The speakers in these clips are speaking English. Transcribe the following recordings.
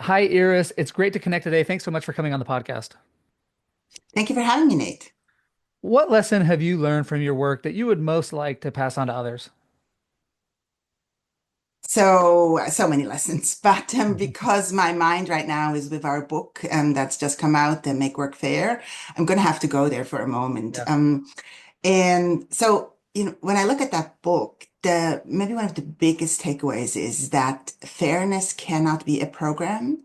Hi, Iris. It's great to connect today. Thanks so much for coming on the podcast. Thank you for having me, Nate. What lesson have you learned from your work that you would most like to pass on to others? So many lessons, but because my mind right now is with our book that's just come out, the Make Work Fair, I'm going to have to go there for a moment. Yeah. When I look at that book, the maybe one of the biggest takeaways is that fairness cannot be a program,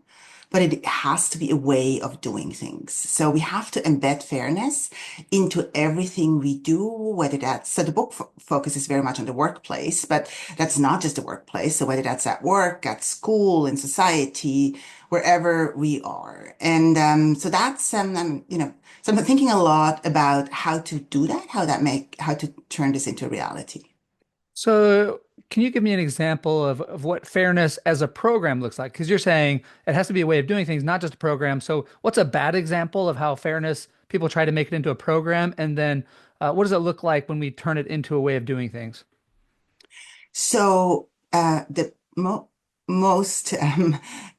but it has to be a way of doing things. So we have to embed fairness into everything we do, whether that's, so the book focuses very much on the workplace, but that's not just the workplace. So whether that's at work, at school, in society, wherever we are. So so I'm thinking a lot about how to do that, how to turn this into reality. So, can you give me an example of what fairness as a program looks like? Because you're saying it has to be a way of doing things, not just a program. So, what's a bad example of how fairness people try to make it into a program? And then, what does it look like when we turn it into a way of doing things? The most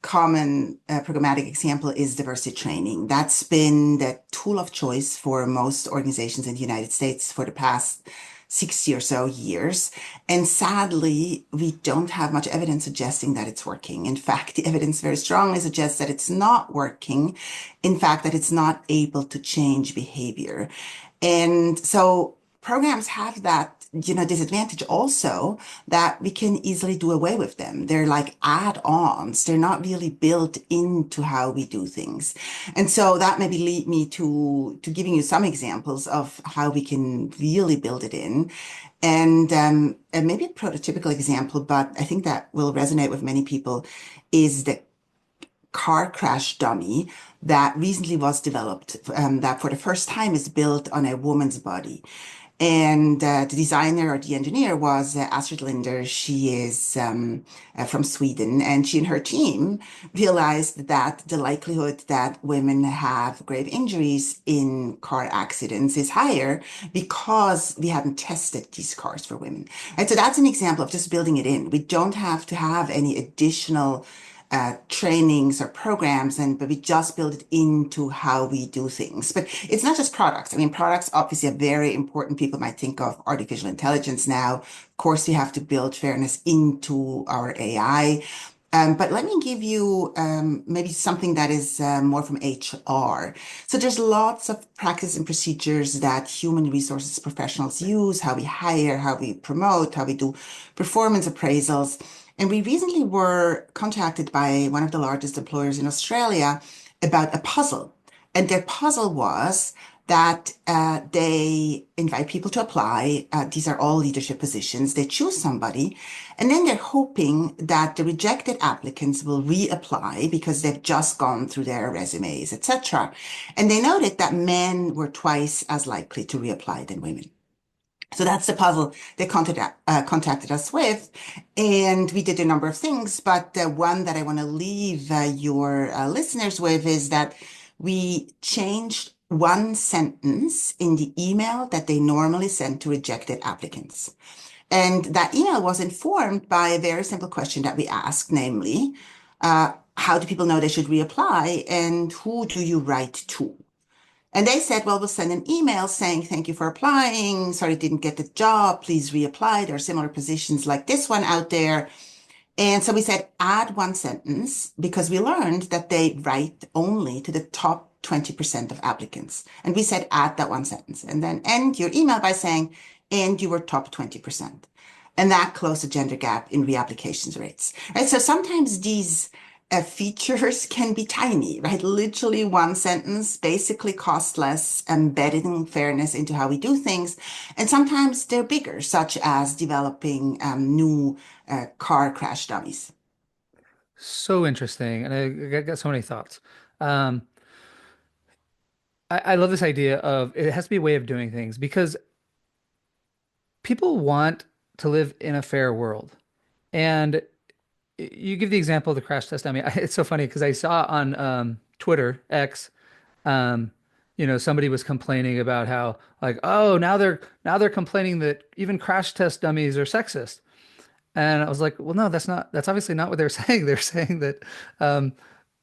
common programmatic example is diversity training. That's been the tool of choice for most organizations in the United States for the past 60 or so years. And sadly, we don't have much evidence suggesting that it's working. In fact, the evidence very strongly suggests that it's not working. In fact, that it's not able to change behavior. And so programs have that, disadvantage also that we can easily do away with them. They're like add-ons. They're not really built into how we do things. And so that maybe lead me to giving you some examples of how we can really build it in. And maybe a prototypical example, but I think that will resonate with many people is the car crash dummy that recently was developed, that for the first time is built on a woman's body. And the designer or the engineer was Astrid Linder. She is from Sweden, and she and her team realized that the likelihood that women have grave injuries in car accidents is higher because we hadn't tested these cars for women. Right? So that's an example of just building it in. We don't have to have any additional trainings or programs, but we just build it into how we do things. But it's not just products. I mean, products obviously are very important. People might think of artificial intelligence now. Of course, we have to build fairness into our AI. But let me give you maybe something that is more from HR. So there's lots of practice and procedures that human resources professionals use, how we hire, how we promote, how we do performance appraisals. And we recently were contacted by one of the largest employers in Australia about a puzzle. And their puzzle was that they invite people to apply. These are all leadership positions. They choose somebody, and then they're hoping that the rejected applicants will reapply because they've just gone through their resumes, etc. And they noted that men were twice as likely to reapply than women. So that's the puzzle they contacted us with. And we did a number of things, but the one that I want to leave your listeners with is that we changed one sentence in the email that they normally send to rejected applicants. And that email was informed by a very simple question that we asked, namely, how do people know they should reapply and who do you write to? And they said, well, we'll send an email saying, thank you for applying. Sorry, didn't get the job. Please reapply. There are similar positions like this one out there. And so we said, add one sentence because we learned that they write only to the top 20% of applicants. And we said, add that one sentence and then end your email by saying, and you were top 20%. And that closed the gender gap in reapplications rates. Right. So sometimes these features can be tiny, right? Literally one sentence, basically cost less, embedding fairness into how we do things. And sometimes they're bigger, such as developing new car crash dummies. So interesting. And I got so many thoughts. Um, I love this idea of it has to be a way of doing things because people want to live in a fair world. And you give the example of the crash test. I mean, it's so funny because I saw on Twitter X, um, somebody was complaining about how like, oh, now they're complaining that even crash test dummies are sexist. And I was like, well, no, that's obviously not what they're saying. They're saying that um,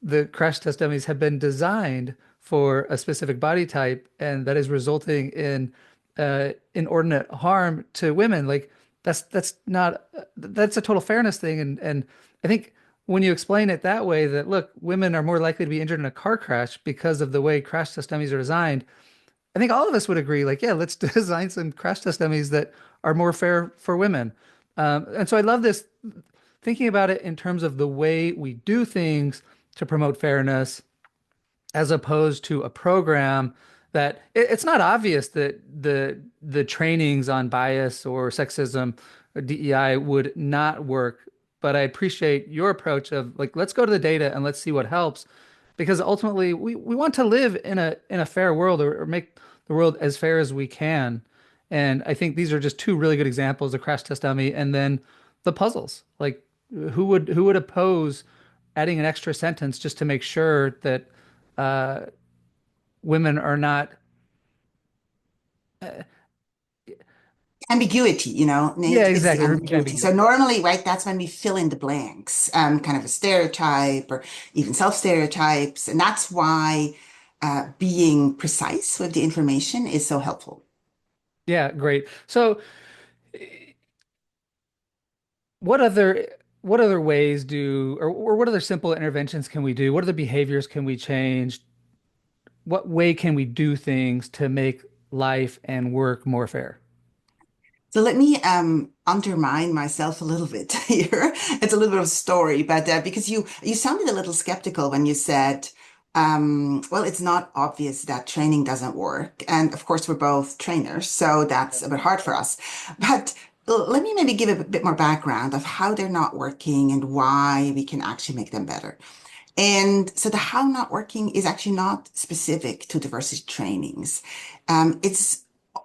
the crash test dummies have been designed for a specific body type, and that is resulting in inordinate harm to women. Like that's not that's a total fairness thing, and I think when you explain it that way, that look, women are more likely to be injured in a car crash because of the way crash test dummies are designed. I think all of us would agree, like, yeah, let's design some crash test dummies that are more fair for women. And so I love this thinking about it in terms of the way we do things to promote fairness, as opposed to a program that it's not obvious that the trainings on bias or sexism or DEI would not work. But I appreciate your approach of like, let's go to the data and let's see what helps, because ultimately we want to live in a fair world, or make the world as fair as we can. And I think these are just two really good examples, the crash test dummy and then the puzzles. Like who would oppose adding an extra sentence just to make sure that uh, women are not. Ambiguity, Yeah, it's the exactly. ambiguity. So Ambiguity. normally, right, that's when we fill in the blanks, kind of a stereotype or even self-stereotypes. And that's why being precise with the information is so helpful. Yeah, great. So what other ways or what other simple interventions can we do? What other behaviors can we change? What way can we do things to make life and work more fair? So let me undermine myself a little bit here. It's a little bit of a story, but because you sounded a little skeptical when you said, well, it's not obvious that training doesn't work. And of course, we're both trainers, so that's a bit hard for us. But let me maybe give a bit more background of how they're not working and why we can actually make them better. And so the how not working is actually not specific to diversity trainings. It's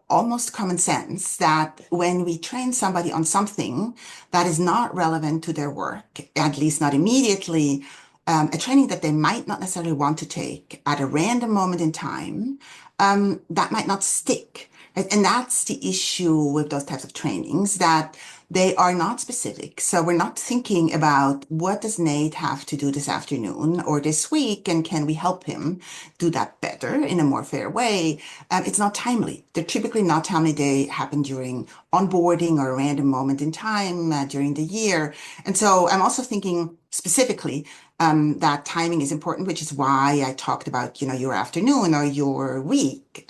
almost common sense that when we train somebody on something that is not relevant to their work, at least not immediately, a training that they might not necessarily want to take at a random moment in time, that might not stick. Right? And that's the issue with those types of trainings, that they are not specific. So we're not thinking about what does Nate have to do this afternoon or this week, and can we help him do that better in a more fair way? It's not timely. They're typically not timely. They happen during onboarding or a random moment in time during the year. And so I'm also thinking specifically that timing is important, which is why I talked about, your afternoon or your week.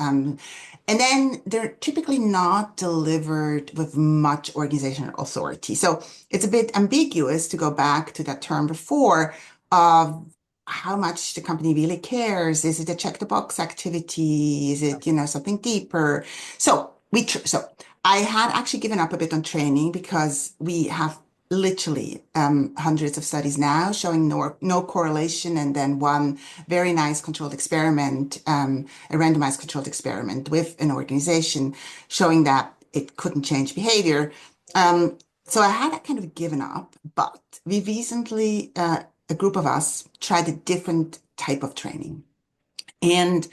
And then they're typically not delivered with much organizational authority. So it's a bit ambiguous, to go back to that term before, of how much the company really cares. Is it a check the box activity? Is it, something deeper? So I had actually given up a bit on training because we have literally hundreds of studies now showing no correlation, and then one very nice controlled experiment, a randomized controlled experiment with an organization showing that it couldn't change behavior. So I had kind of given up, but we recently, a group of us tried a different type of training. And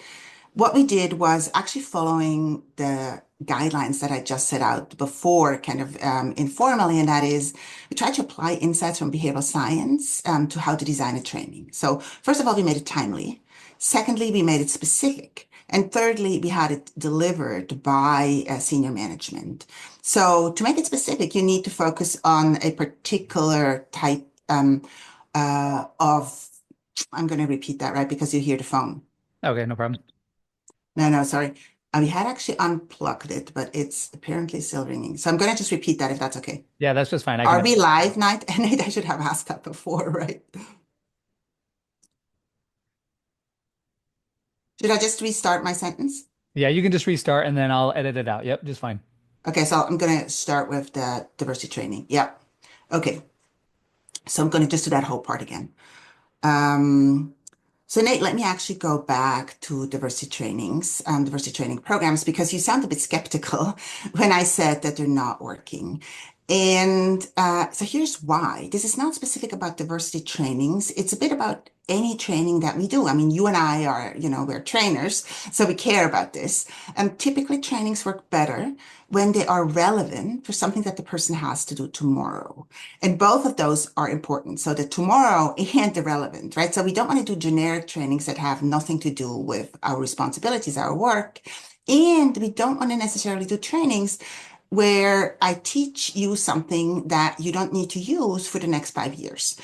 what we did was actually following the guidelines that I just set out before, kind of informally, and that is we tried to apply insights from behavioral science to how to design a training. So, first of all, we made it timely. Secondly, we made it specific. And thirdly, we had it delivered by senior management. So, to make it specific, you need to focus on a particular type of, I'm going to repeat that, right? Because you hear the phone. Okay, no problem. No, no, sorry. We had actually unplugged it, but it's apparently still ringing. So I'm going to just repeat that if that's okay. Yeah, that's just fine. I Are can. we live, Night? Nate, I should have asked that before, right? Should I just restart my sentence? Yeah, you can just restart and then I'll edit it out. Yep, just fine. Okay, so I'm going to start with the diversity training. Yep. Okay, so I'm going to just do that whole part again. Um, So Nate, let me actually go back to diversity trainings, diversity training programs, because you sound a bit skeptical when I said that they're not working. And so here's why. This is not specific about diversity trainings. It's a bit about any training that we do. I mean, you and I are, we're trainers, so we care about this. And typically trainings work better when they are relevant for something that the person has to do tomorrow. And both of those are important. So the tomorrow and the relevant, right? So we don't want to do generic trainings that have nothing to do with our responsibilities, our work. And we don't want to necessarily do trainings where I teach you something that you don't need to use for the next 5 years.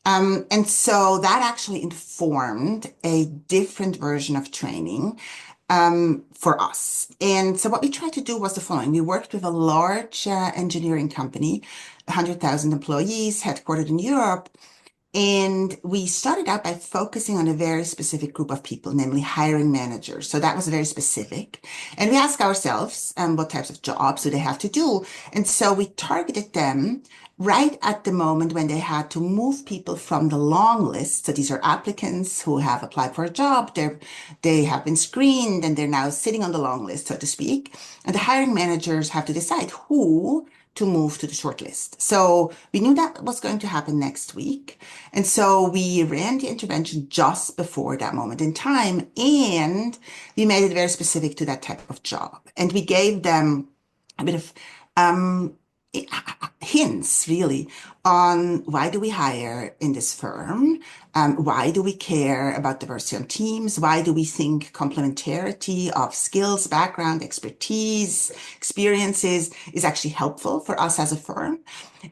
And so that actually informed a different version of training for us. And so what we tried to do was the following. We worked with a large engineering company, 100,000 employees, headquartered in Europe, and we started out by focusing on a very specific group of people, namely hiring managers. So that was very specific. And we asked ourselves, what types of jobs do they have to do? And so we targeted them right at the moment when they had to move people from the long list. So these are applicants who have applied for a job. They have been screened and they're now sitting on the long list, so to speak. And the hiring managers have to decide who to move to the short list. So we knew that was going to happen next week. And so we ran the intervention just before that moment in time, and we made it very specific to that type of job. And we gave them a bit of um, hints, really, on why do we hire in this firm? Why do we care about diversity on teams? Why do we think complementarity of skills, background, expertise, experiences is actually helpful for us as a firm?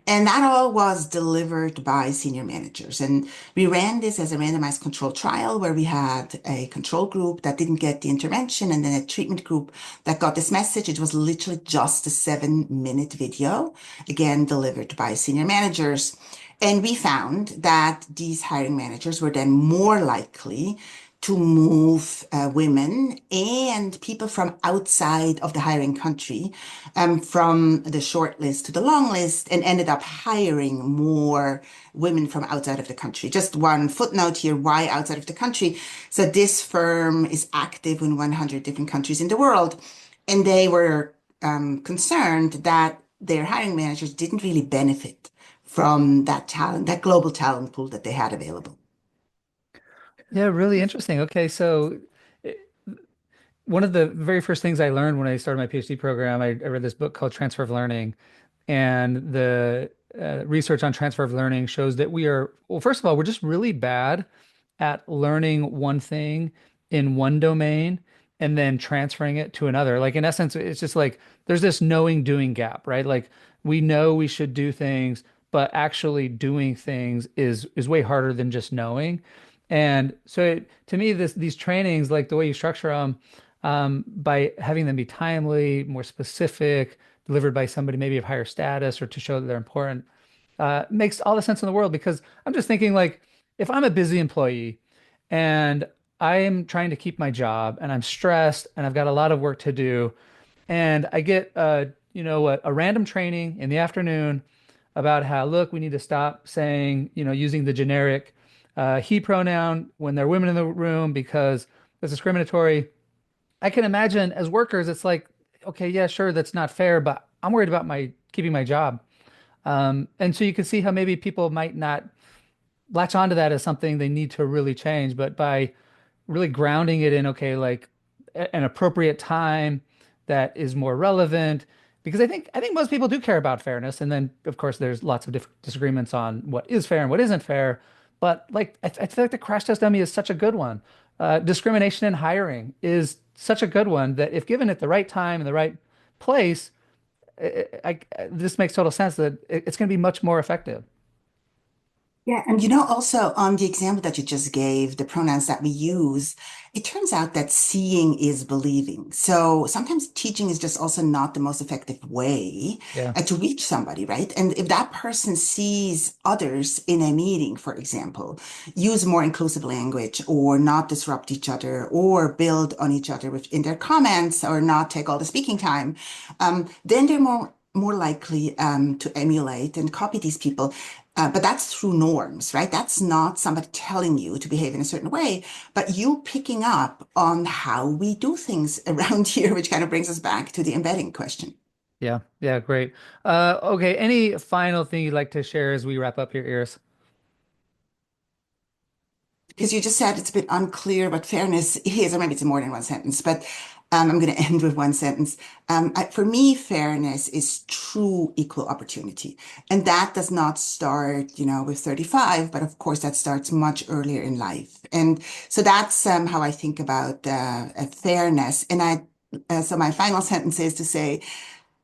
And that all was delivered by senior managers. And we ran this as a randomized controlled trial where we had a control group that didn't get the intervention and then a treatment group that got this message. It was literally just a 7-minute video, again, delivered by senior managers. And we found that these hiring managers were then more likely to move women and people from outside of the hiring country from the short list to the long list and ended up hiring more women from outside of the country. Just one footnote here, why outside of the country? So this firm is active in 100 different countries in the world, and they were concerned that their hiring managers didn't really benefit from that talent, that global talent pool that they had available. Yeah, really interesting. Okay, so eh, one of the very first things I learned when I started my PhD program, I read this book called Transfer of Learning, and the research on transfer of learning shows that we are, well, first of all, we're just really bad at learning one thing in one domain and then transferring it to another. Like in essence, it's just like there's this knowing doing gap, right? Like we know we should do things, but actually doing things is way harder than just knowing. And so to me, these trainings, like the way you structure them, by having them be timely, more specific, delivered by somebody maybe of higher status or to show that they're important, makes all the sense in the world because I'm just thinking like if I'm a busy employee and I am trying to keep my job and I'm stressed and I've got a lot of work to do and I get a random training in the afternoon about how look we need to stop saying using the generic he pronoun when there are women in the room because that's discriminatory. I can imagine as workers it's like okay, yeah, sure, that's not fair, but I'm worried about my keeping my job. And so you can see how maybe people might not latch onto that as something they need to really change, but by really grounding it in, okay, like an appropriate time that is more relevant, because I think most people do care about fairness. And then of course there's lots of different disagreements on what is fair and what isn't fair. But like I feel like the crash test dummy is such a good one. Discrimination in hiring is such a good one that if given at the right time and the right place, this makes total sense that it's going to be much more effective. Yeah, and also on the example that you just gave, the pronouns that we use, it turns out that seeing is believing. So sometimes teaching is just also not the most effective way Yeah. to reach somebody, right? And if that person sees others in a meeting, for example, use more inclusive language or not disrupt each other or build on each other in their comments or not take all the speaking time, then they're more likely to emulate and copy these people. But that's through norms, right? That's not somebody telling you to behave in a certain way, but you picking up on how we do things around here, which kind of brings us back to the embedding question. Yeah. Yeah. Great. Okay. Any final thing you'd like to share as we wrap up here, Iris? Because you just said it's a bit unclear what fairness is, or maybe it's more than one sentence, but I'm going to end with one sentence. For me, fairness is true equal opportunity. And that does not start, with 35, but of course that starts much earlier in life. And so that's how I think about fairness. So my final sentence is to say,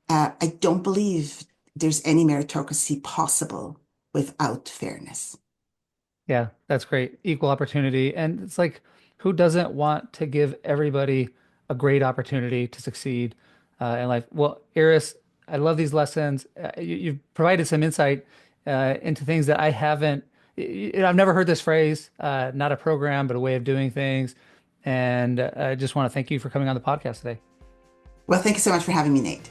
I don't believe there's any meritocracy possible without fairness. Yeah, that's great. Equal opportunity. And it's like, who doesn't want to give everybody a great opportunity to succeed in life? Well, Iris, I love these lessons. You've provided some insight into things that I haven't, I've never heard this phrase, not a program, but a way of doing things. And I just want to thank you for coming on the podcast today. Well, thank you so much for having me, Nate.